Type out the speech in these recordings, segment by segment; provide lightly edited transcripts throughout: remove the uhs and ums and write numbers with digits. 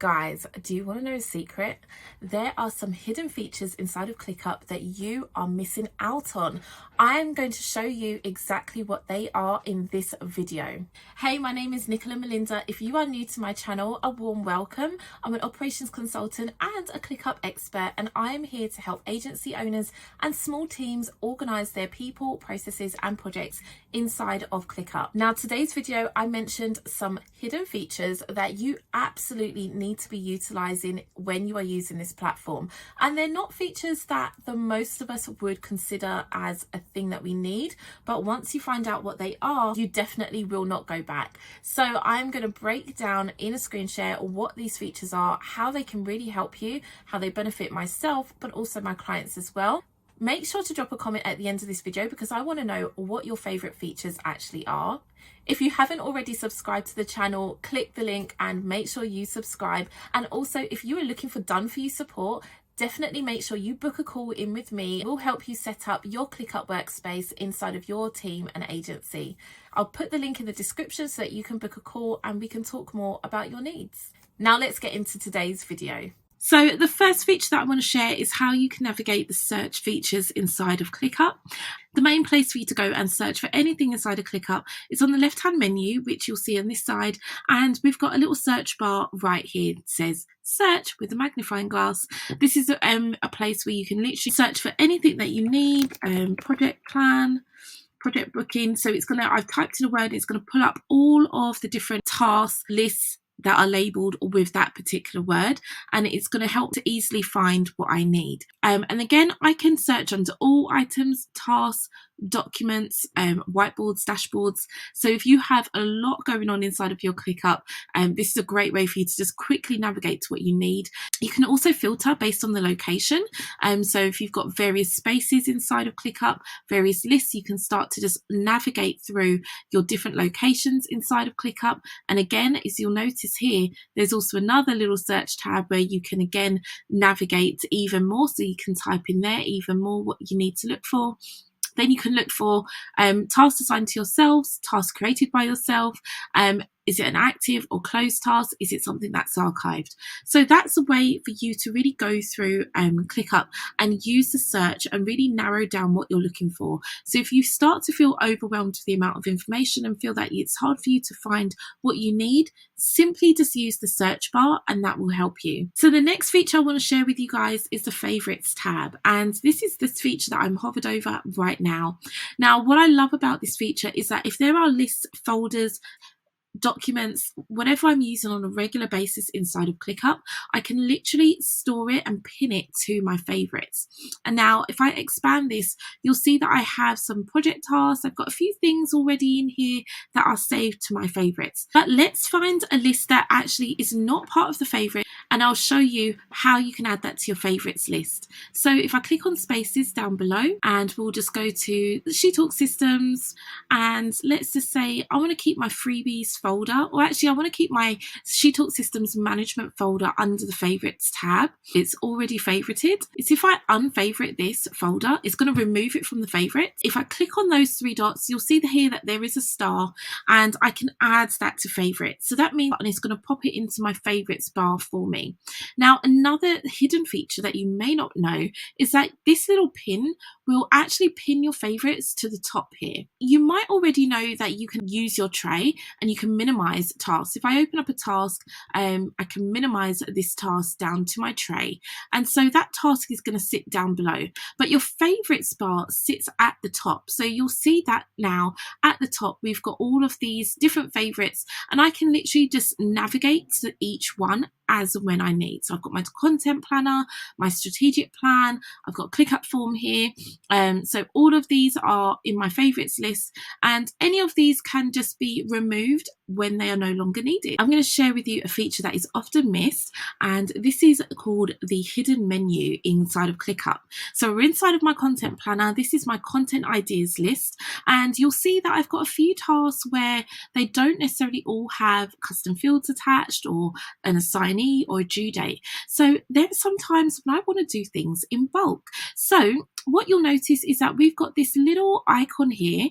Guys, do you want to know a secret? There are some hidden features inside of ClickUp that you are missing out on. I am going to show you exactly what they are in this video. Hey, my name is Nicola Melinda. If you are new to my channel, a warm welcome. I'm an operations consultant and a ClickUp expert, and I am here to help agency owners and small teams organize their people, processes and projects inside of ClickUp. Now, today's video, I mentioned some hidden features that you absolutely need to be utilizing when you are using this platform, and they're not features that the most of us would consider as a thing that we need, but once you find out what they are, you definitely will not go back. So I'm going to break down in a screen share what these features are, how they can really help you, how they benefit myself but also my clients as well. Make sure to drop a comment at the end of this video because I want to know what your favorite features actually are. If you haven't already subscribed to the channel, click the link and make sure you subscribe. And also, if you are looking for done for you support, definitely make sure you book a call in with me. We'll help you set up your ClickUp workspace inside of your team and agency. I'll put the link in the description so that you can book a call and we can talk more about your needs. Now let's get into today's video. So the first feature that I want to share is how you can navigate the search features inside of ClickUp. The main place for you to go and search for anything inside of ClickUp is on the left-hand menu, which you'll see on this side, and we've got a little search bar right here that says search with a magnifying glass. This is a place where you can literally search for anything that you need, project plan, project booking. So I've typed in a word, it's going to pull up all of the different task lists that are labeled with that particular word, and it's going to help to easily find what I need. And again, I can search under all items, tasks, documents, whiteboards, dashboards. So if you have a lot going on inside of your ClickUp, this is a great way for you to just quickly navigate to what you need. You can also filter based on the location. So if you've got various spaces inside of ClickUp, various lists, you can start to just navigate through your different locations inside of ClickUp. And again, as you'll notice here, there's also another little search tab where you can again navigate even more. So you can type in there even more what you need to look for. Then you can look for tasks assigned to yourselves, tasks created by yourself. Is it an active or closed task? Is it something that's archived? So that's a way for you to really go through ClickUp and use the search and really narrow down what you're looking for. So if you start to feel overwhelmed with the amount of information and feel that it's hard for you to find what you need, simply just use the search bar and that will help you. So the next feature I want to share with you guys is the favorites tab. And this is this feature that I'm hovered over right now. Now, what I love about this feature is that if there are lists, folders, documents, whatever I'm using on a regular basis inside of ClickUp, I can literally store it and pin it to my favorites. And now if I expand this, you'll see that I have some project tasks. I've got a few things already in here that are saved to my favorites. But let's find a list that actually is not part of the favorite, and I'll show you how you can add that to your favorites list. So if I click on spaces down below, and we'll just go to the She Talk systems, and let's just say I want to keep my freebies folder, or actually I want to keep my She Talk systems management folder under the favorites tab. It's already favorited. It's if I unfavorite this folder, it's going to remove it from the favorites. If I click on those three dots, you'll see here that there is a star, and I can add that to favorites. So that means it's going to pop it into my favorites bar for me. Now, another hidden feature that you may not know is that this little pin will actually pin your favorites to the top here. You might already know that you can use your tray and you can minimize tasks. If I open up a task, I can minimize this task down to my tray. And so that task is going to sit down below, but your favorites bar sits at the top. So you'll see that now at the top, we've got all of these different favorites, and I can literally just navigate to each one as and when I need. So I've got my content planner, my strategic plan, I've got ClickUp form here. So all of these are in my favorites list, and any of these can just be removed when they are no longer needed. I'm going to share with you a feature that is often missed, and this is called the hidden menu inside of ClickUp. So we're inside of my content planner. This is my content ideas list, and you'll see that I've got a few tasks where they don't necessarily all have custom fields attached or an assignee or a due date. So there's sometimes when I want to do things in bulk. So what you'll notice is that we've got this little icon here,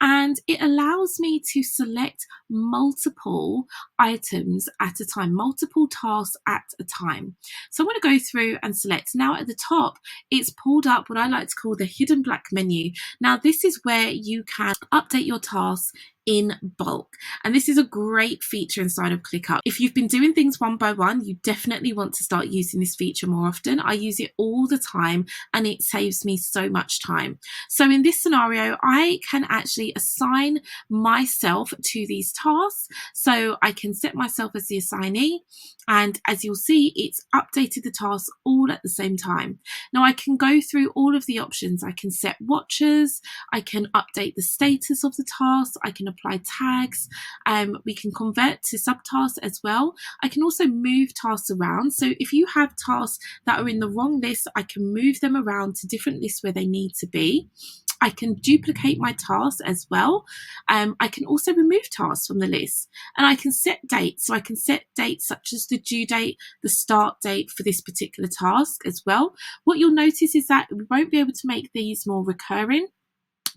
and it allows me to select multiple items at a time, multiple tasks at a time. So I'm going to go through and select. Now at the top, it's pulled up what I like to call the hidden black menu. Now this is where you can update your tasks in bulk, and this is a great feature inside of ClickUp. If you've been doing things one by one, you definitely want to start using this feature more often. I use it all the time and it saves me so much time. So in this scenario, I can actually assign myself to these tasks, so I can set myself as the assignee, and as you'll see, it's updated the tasks all at the same time. Now I can go through all of the options. I can set watchers, I can update the status of the task, I can apply tags, we can convert to subtasks as well. I can also move tasks around. So if you have tasks that are in the wrong list, I can move them around to different lists where they need to be. I can duplicate my tasks as well. I can also remove tasks from the list, and I can set dates. So I can set dates such as the due date, the start date for this particular task as well. What you'll notice is that we won't be able to make these more recurring,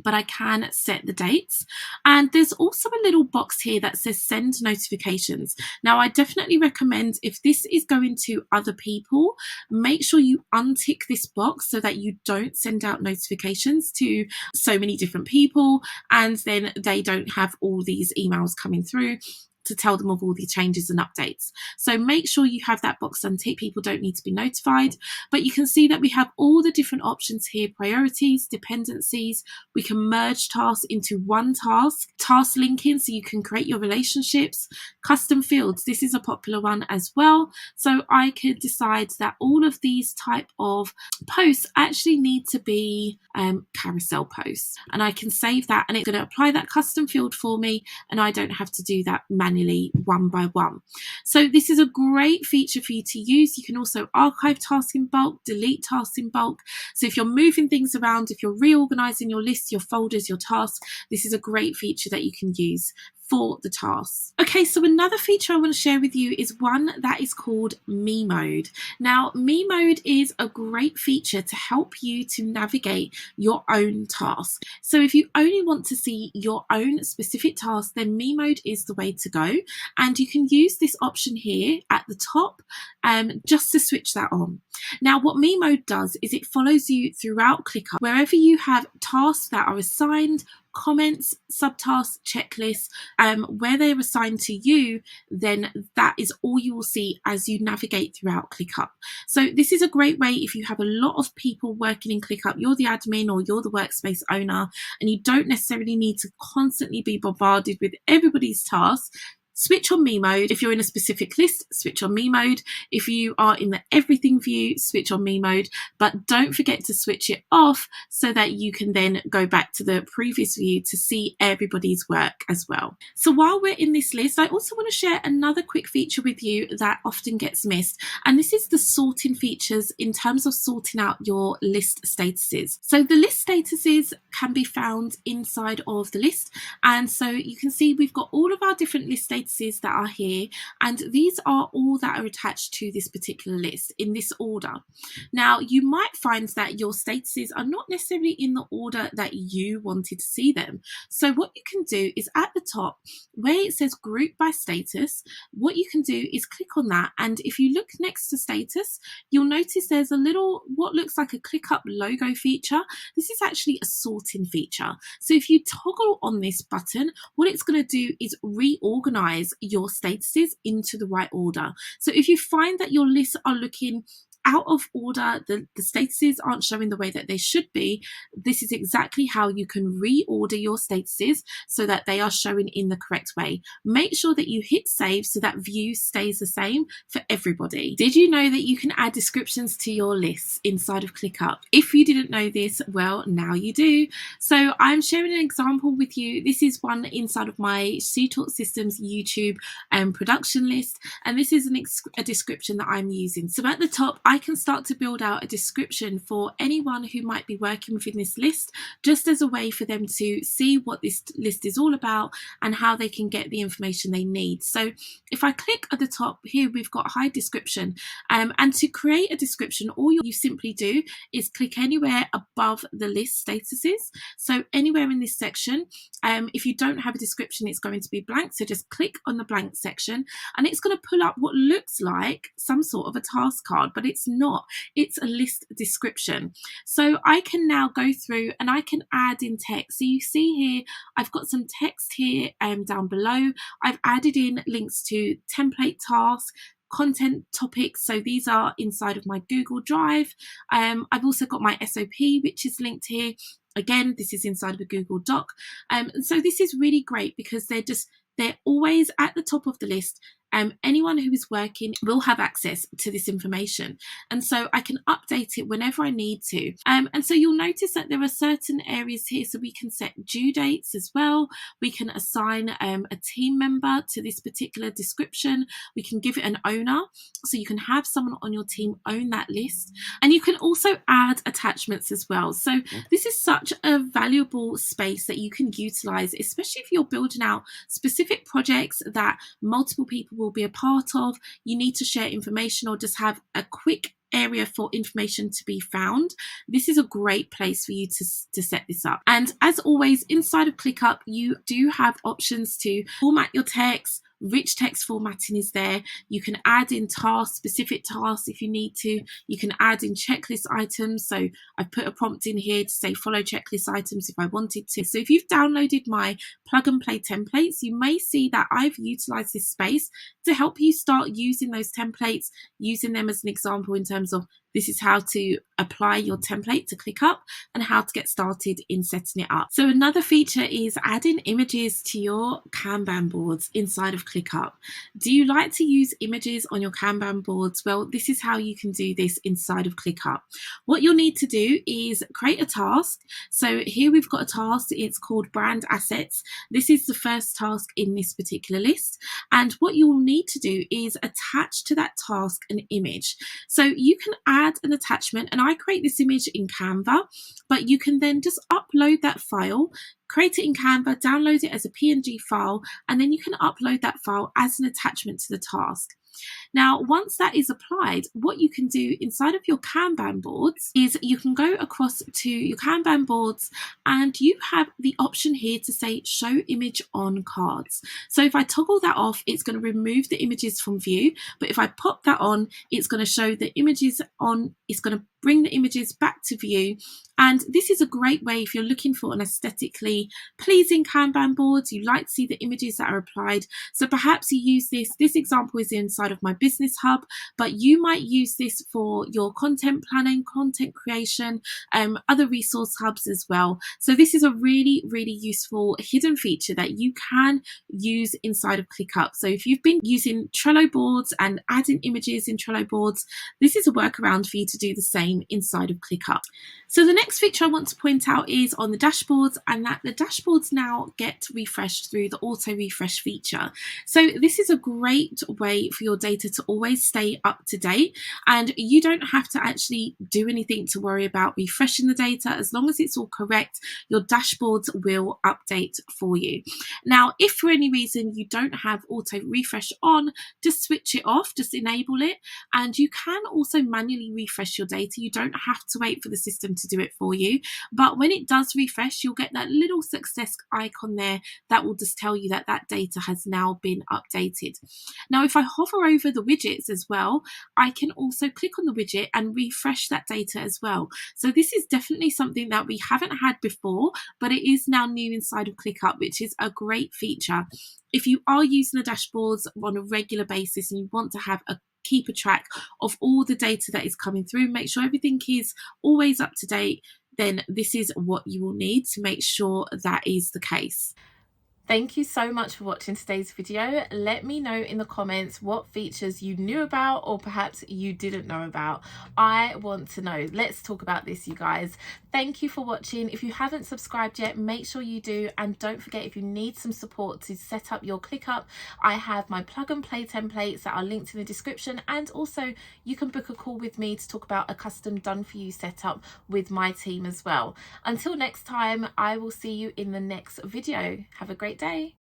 but I can set the dates. And there's also a little box here that says send notifications. Now I definitely recommend, if this is going to other people, make sure you untick this box so that you don't send out notifications to so many different people, and then they don't have all these emails coming through to tell them of all the changes and updates. So make sure you have that box unticked. People don't need to be notified. But you can see that we have all the different options here: priorities, dependencies. We can merge tasks into one task linking, so you can create your relationships, custom fields. This is a popular one as well. So I could decide that all of these type of posts actually need to be carousel posts, and I can save that, and it's going to apply that custom field for me, and I don't have to do that manually one by one. So this is a great feature for you to use. You can also archive tasks in bulk, delete tasks in bulk. So if you're moving things around, if you're reorganizing your lists, your folders, your tasks, this is a great feature that you can use for the tasks. Okay, so another feature I want to share with you is one that is called Me Mode. Now, Me Mode is a great feature to help you to navigate your own task. So if you only want to see your own specific task, then Me Mode is the way to go. And you can use this option here at the top just to switch that on. Now, what Me Mode does is it follows you throughout ClickUp. Wherever you have tasks that are assigned, comments, subtasks, checklists, where they're assigned to you, then that is all you will see as you navigate throughout ClickUp. So this is a great way if you have a lot of people working in ClickUp, you're the admin or you're the workspace owner, and you don't necessarily need to constantly be bombarded with everybody's tasks. Switch on Me Mode. If you're in a specific list, switch on Me Mode. If you are in the everything view, switch on Me Mode, but don't forget to switch it off so that you can then go back to the previous view to see everybody's work as well. So while we're in this list, I also want to share another quick feature with you that often gets missed, and this is the sorting features in terms of sorting out your list statuses. So the list statuses can be found inside of the list, and so you can see we've got all of our different list statuses that are here, and these are all that are attached to this particular list in this order. Now you might find that your statuses are not necessarily in the order that you wanted to see them. So what you can do is at the top where it says group by status, what you can do is click on that, and if you look next to status, you'll notice there's a little what looks like a ClickUp logo feature. This is actually a sorting feature. So if you toggle on this button, what it's going to do is reorganize your statuses into the right order. So if you find that your lists are looking out of order, the statuses aren't showing the way that they should be, this is exactly how you can reorder your statuses so that they are showing in the correct way. Make sure that you hit save so that view stays the same for everybody. Did you know that you can add descriptions to your lists inside of ClickUp? If you didn't know this, well, now you do. So I'm sharing an example with you. This is one inside of my She Taught Systems YouTube production list, and this is a description that I'm using. So at the top, I can start to build out a description for anyone who might be working within this list, just as a way for them to see what this list is all about and how they can get the information they need. So if I click at the top here, we've got hide description, and to create a description, all you simply do is click anywhere above the list statuses. So anywhere in this section, if you don't have a description, it's going to be blank. So just click on the blank section and it's going to pull up what looks like some sort of a task card, but it's not. It's a list description. So I can now go through and I can add in text. So you see here, I've got some text here down below. I've added in links to template tasks, content topics, so these are inside of my Google Drive. I've also got my SOP, which is linked here. Again, this is inside of a Google Doc. And so this is really great because they're always at the top of the list. Anyone who is working will have access to this information, and so I can update it whenever I need to. And so you'll notice that there are certain areas here, so we can set due dates as well. We can assign a team member to this particular description. We can give it an owner, so you can have someone on your team own that list, and you can also add attachments as well. So this is such a valuable space that you can utilize, especially if you're building out specific projects that multiple people will be a part of. You need to share information or just have a quick area for information to be found. This is a great place for you to set this up. And as always, inside of ClickUp, you do have options to format your text. Rich text formatting is there. You can add in tasks, specific tasks if you need to. You can add in checklist items. So I've put a prompt in here to say follow checklist items if I wanted to. So if you've downloaded my plug and play templates, you may see that I've utilized this space to help you start using those templates, using them as an example in terms of this is how to apply your template to ClickUp and how to get started in setting it up. So another feature is adding images to your Kanban boards inside of ClickUp. Do you like to use images on your Kanban boards? Well, this is how you can do this inside of ClickUp. What you'll need to do is create a task. So here we've got a task, it's called brand assets. This is the first task in this particular list. And what you'll need to do is attach to that task an image. So you can add an attachment, and I create this image in Canva, but you can then just upload that file, create it in Canva, download it as a PNG file, and then you can upload that file as an attachment to the task. Now, once that is applied, what you can do inside of your Kanban boards is you can go across to your Kanban boards and you have the option here to say show image on cards. So if I toggle that off, it's going to remove the images from view. But if I pop that on, it's going to show the images on, it's going to bring the images back to view. And this is a great way if you're looking for an aesthetically pleasing Kanban board, you like to see the images that are applied. So perhaps you use this example is inside of my business hub, but you might use this for your content planning, content creation, other resource hubs as well. So this is a really, really useful hidden feature that you can use inside of ClickUp. So if you've been using Trello boards and adding images in Trello boards, this is a workaround for you to do the same inside of ClickUp. So the next feature I want to point out is on the dashboards, and that the dashboards now get refreshed through the auto refresh feature. So this is a great way for your data to always stay up to date, and you don't have to actually do anything to worry about refreshing the data. As long as it's all correct, your dashboards will update for you. Now, if for any reason you don't have auto refresh on, just switch it off, just enable it, and you can also manually refresh your data. You don't have to wait for the system to do it for you, but when it does refresh, you'll get that little success icon there that will just tell you that that data has now been updated. Now, if I hover over the widgets as well, I can also click on the widget and refresh that data as well. So this is definitely something that we haven't had before, but it is now new inside of ClickUp, which is a great feature. If you are using the dashboards on a regular basis and you want to keep a track of all the data that is coming through, make sure everything is always up to date, then this is what you will need to make sure that is the case. Thank you so much for watching today's video. Let me know in the comments what features you knew about or perhaps you didn't know about. I want to know. Let's talk about this, you guys. Thank you for watching. If you haven't subscribed yet, make sure you do. And don't forget, if you need some support to set up your ClickUp, I have my plug and play templates that are linked in the description. And also you can book a call with me to talk about a custom done for you setup with my team as well. Until next time, I will see you in the next video. Have a great day.